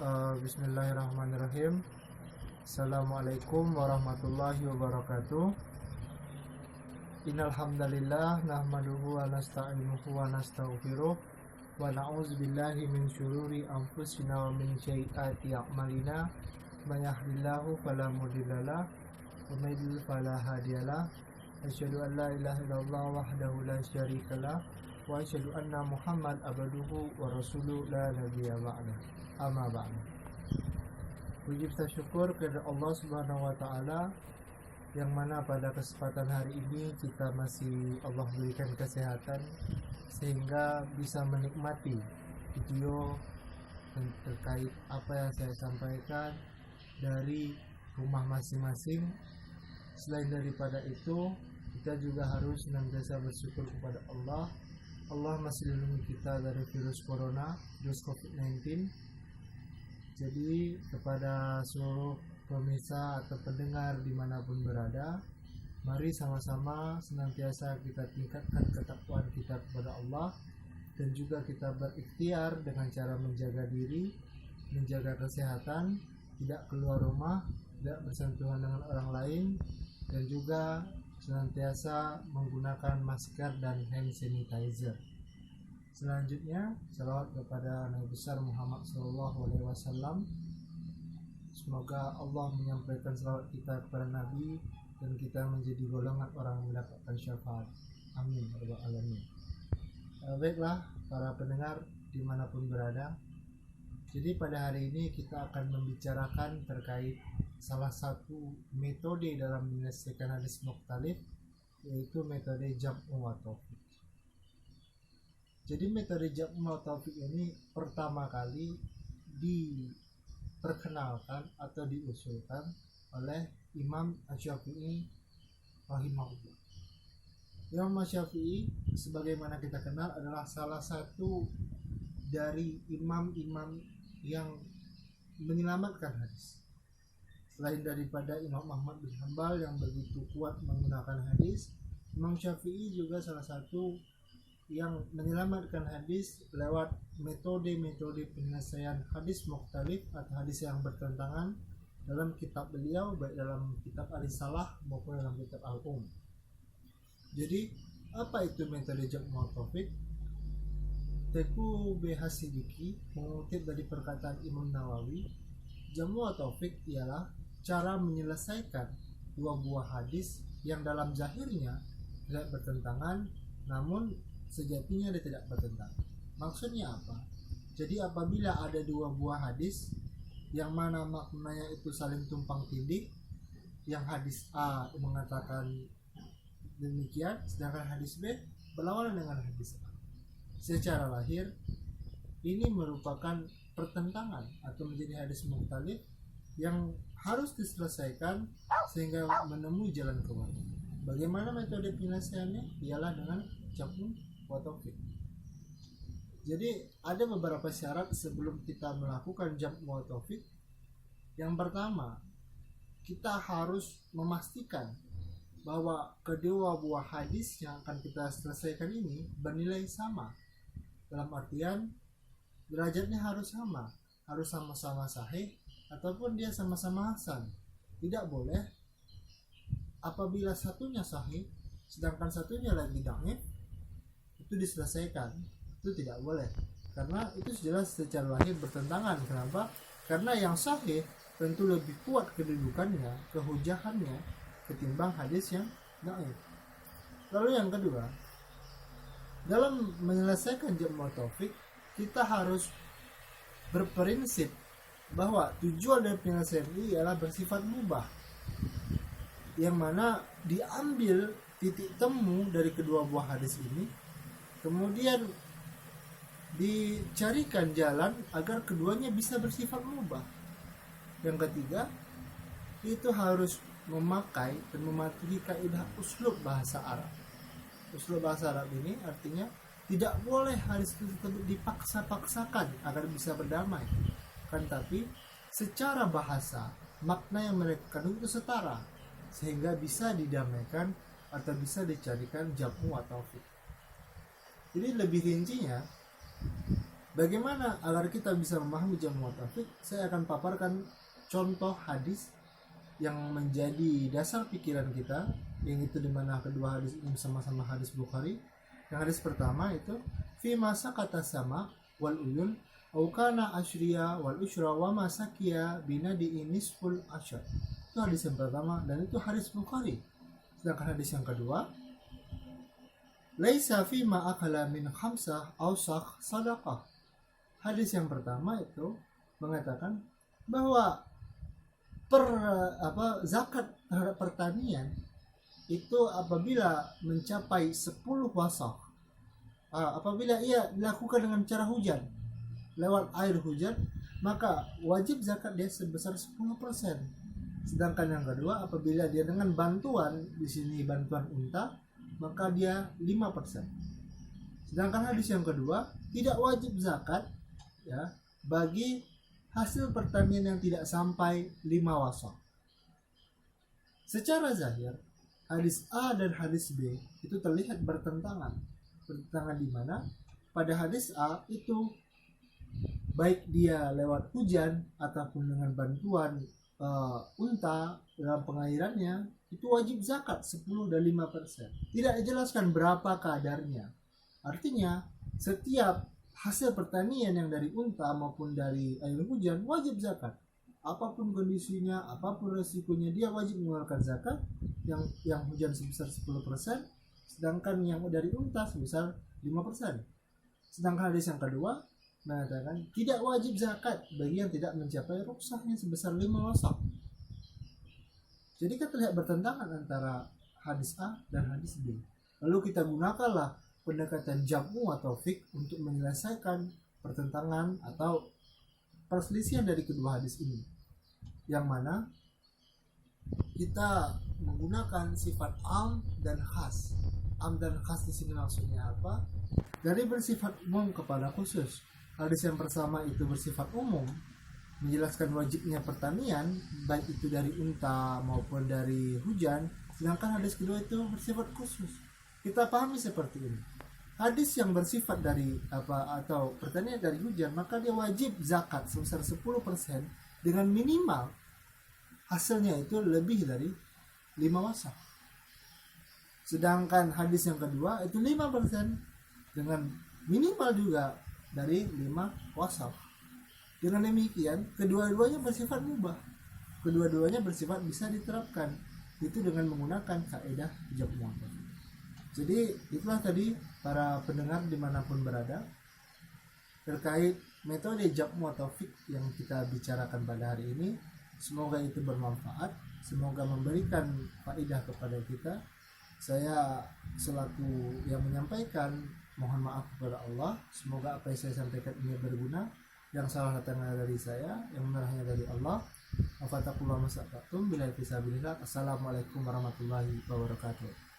Bismillahirrahmanirrahim. Assalamualaikum warahmatullahi wabarakatuh. Innal hamdalillah nahmaduhu wa nasta'inuhu wa nastaghfiruh wa na'udzu billahi min syururi anfusina wa min sayyiati a'malina. May yahdihillahu fala mudhillalah wa may yudlil fala hadiyalah. Asyhadu an la ilaha illallah wahdahu la syarikalah wa asyhadu anna Muhammad abduhu wa rasuluhu la nabiyya ba'da. Amma ba'du. Puji kita syukur kepada Allah Subhanahu wa taala yang mana pada kesempatan hari ini kita masih Allah berikan kesehatan sehingga bisa menikmati video terkait apa yang saya sampaikan dari rumah masing-masing. Selain daripada itu, kita juga harus senantiasa bersyukur kepada Allah. Allah masih lindungi kita dari virus corona, virus COVID-19. Jadi kepada seluruh pemirsa atau pendengar dimanapun berada, mari sama-sama senantiasa kita tingkatkan ketakwaan kita kepada Allah dan juga kita berikhtiar dengan cara menjaga diri, menjaga kesehatan, tidak keluar rumah, tidak bersentuhan dengan orang lain, dan juga senantiasa menggunakan masker dan hand sanitizer. Selanjutnya, salawat kepada Nabi besar Muhammad SAW. Semoga Allah menyampaikan salawat kita kepada Nabi dan kita menjadi golongan orang yang mendapatkan syafaat. Amin ya rabbal alamin. Baiklah para pendengar dimanapun berada. Jadi pada hari ini kita akan membicarakan terkait salah satu metode dalam menyelesaikan hadis mukhtalif, yaitu metode jam'u wa tawfiq. Jadi metode jam'u wa tawfiq ini pertama kali diperkenalkan atau diusulkan oleh Imam Asy-Syafi'i rahimahullah. Imam Asy-Syafi'i sebagaimana kita kenal adalah salah satu dari imam-imam yang menyelamatkan hadis. Selain daripada Imam Ahmad bin Hanbal yang begitu kuat menggunakan hadis, Imam Syafi'i juga salah satu yang menyelamatkan hadis lewat metode-metode penyelesaian hadis mukhtalif atau hadis yang bertentangan dalam kitab beliau, baik dalam kitab Ar-Risalah maupun dalam kitab Al-Um. Jadi apa itu metode jam'u wa tawfiq? Teku Behasidiki mengutip dari perkataan Imam Nawawi, jam'u wa tawfiq ialah cara menyelesaikan dua buah hadis yang dalam zahirnya tidak bertentangan, namun sejatinya dia tidak bertentangan. Maksudnya apa? Jadi apabila ada dua buah hadis yang mana maknanya itu saling tumpang tindih, yang hadis A mengatakan demikian, sedangkan hadis B berlawanan dengan hadis A. Secara lahir ini merupakan pertentangan atau menjadi hadis mukhtalif yang harus diselesaikan sehingga menemui jalan keluar. Bagaimana metode penyelesaiannya? Ialah dengan jam'u wa tawfiq. Jadi ada beberapa syarat sebelum kita melakukan jam'u wa tawfiq. Yang pertama, kita harus memastikan bahwa kedua buah hadis yang akan kita selesaikan ini bernilai sama. Dalam artian derajatnya harus sama, harus sama-sama sahih ataupun dia sama-sama hasan. Tidak boleh apabila satunya sahih sedangkan satunya lagi dhaif itu diselesaikan. Itu tidak boleh, karena itu jelas secara lahir bertentangan. Kenapa? Karena yang sahih tentu lebih kuat kedudukannya, kehujahannya ketimbang hadis yang dhaif. Lalu yang kedua, dalam menyelesaikan jam'u wa tawfiq kita harus berprinsip bahwa tujuan dari penyelesaian ini ialah bersifat mubah, yang mana diambil titik temu dari kedua buah hadis ini, kemudian dicarikan jalan agar keduanya bisa bersifat mubah. Yang ketiga, itu harus memakai dan mematuhi kaidah uslub bahasa Arab. Uslub bahasa Arab ini artinya tidak boleh hadis tersebut dipaksa-paksakan agar bisa berdamai, kan tapi secara bahasa makna yang mereka kandung itu setara sehingga bisa didamaikan atau bisa dicarikan jam'u wa tawfiq. Jadi lebih rincinya, Bagaimana agar kita bisa memahami jamu wa taufik? Saya akan paparkan contoh hadis yang menjadi dasar pikiran kita, yang itu dimana kedua hadis ini sama-sama hadis Bukhari. Yang hadis pertama itu fi masa kata sama wal uyun au kana asyriya wal usyra wa masakiya binadi nisful asyar. Itu hadis yang pertama dan itu hadis Bukhari. Sedangkan hadis yang kedua, laisa fi ma akala min khamsah awsakh sadaqah. Hadis yang pertama itu mengatakan bahwa zakat terhadap pertanian itu apabila mencapai 10 wasakh, apabila ia dilakukan dengan cara hujan, lewat air hujan, maka wajib zakat dia sebesar 10%. Sedangkan yang kedua, apabila dia dengan bantuan, di sini bantuan unta, maka dia 5%. Sedangkan hadis yang kedua, tidak wajib zakat ya bagi hasil pertanian yang tidak sampai 5 wasaq. Secara zahir, hadis A dan hadis B itu terlihat bertentangan. Bertentangan di mana? Pada hadis A itu baik dia lewat hujan ataupun dengan bantuan unta dalam pengairannya, itu wajib zakat 10 dan 5%. Tidak dijelaskan berapa kadarnya. Artinya setiap hasil pertanian yang dari unta maupun dari air hujan wajib zakat. Apapun kondisinya, apapun resikonya, dia wajib mengeluarkan zakat. Yang hujan sebesar 10%, sedangkan yang dari unta sebesar 5%. Sedangkan hadis yang kedua mengatakan tidak wajib zakat bagi yang tidak mencapai ruksahnya sebesar 5 wasaq. Jadi kan terlihat bertentangan antara hadis A dan hadis B. Lalu kita gunakanlah pendekatan jamu atau fik untuk menyelesaikan pertentangan atau perselisihan dari kedua hadis ini, yang mana kita menggunakan sifat am dan khas. Am dan khas di sini maksudnya apa? Dari bersifat umum kepada khusus. Hadis yang pertama itu bersifat umum, menjelaskan wajibnya pertanian, baik itu dari unta maupun dari hujan. Sedangkan hadis kedua itu bersifat khusus. Kita pahami seperti ini. Hadis yang bersifat dari atau pertanian dari hujan, maka dia wajib zakat sebesar 10% dengan minimal hasilnya itu lebih dari 5 wasaq. Sedangkan hadis yang kedua itu 5% dengan minimal juga dari 5 wasaq. Dengan demikian, kedua-duanya bersifat mubah. Kedua-duanya bersifat bisa diterapkan. Itu dengan menggunakan kaidah jamu wa taufik. Jadi itulah tadi para pendengar dimanapun berada terkait metode jamu wa taufik yang kita bicarakan pada hari ini. Semoga itu bermanfaat, semoga memberikan faedah kepada kita. Saya selaku yang menyampaikan mohon maaf kepada Allah. Semoga apa yang saya sampaikan ini berguna. Yang salah datangnya dari saya, yang benarnya dari Allah. Wafattakullah masa'atum bila fisabilillah. Assalamualaikum warahmatullahi wabarakatuh.